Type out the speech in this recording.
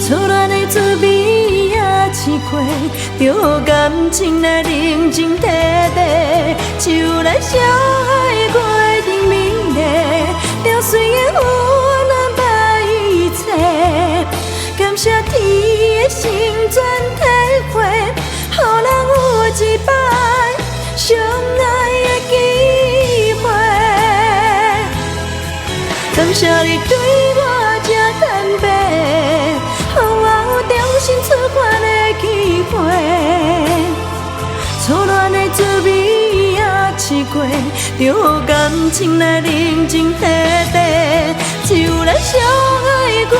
初恋的滋味也试过，着感情来认真摕摕，就来相爱过程美丽，了水的温暖把一切，感谢天的成全体会，予人有一摆相爱的机会。感谢你对我这坦白，予我有重新出发的机会。初恋的滋味也试过，着感情来认真摕摕，就来相爱过。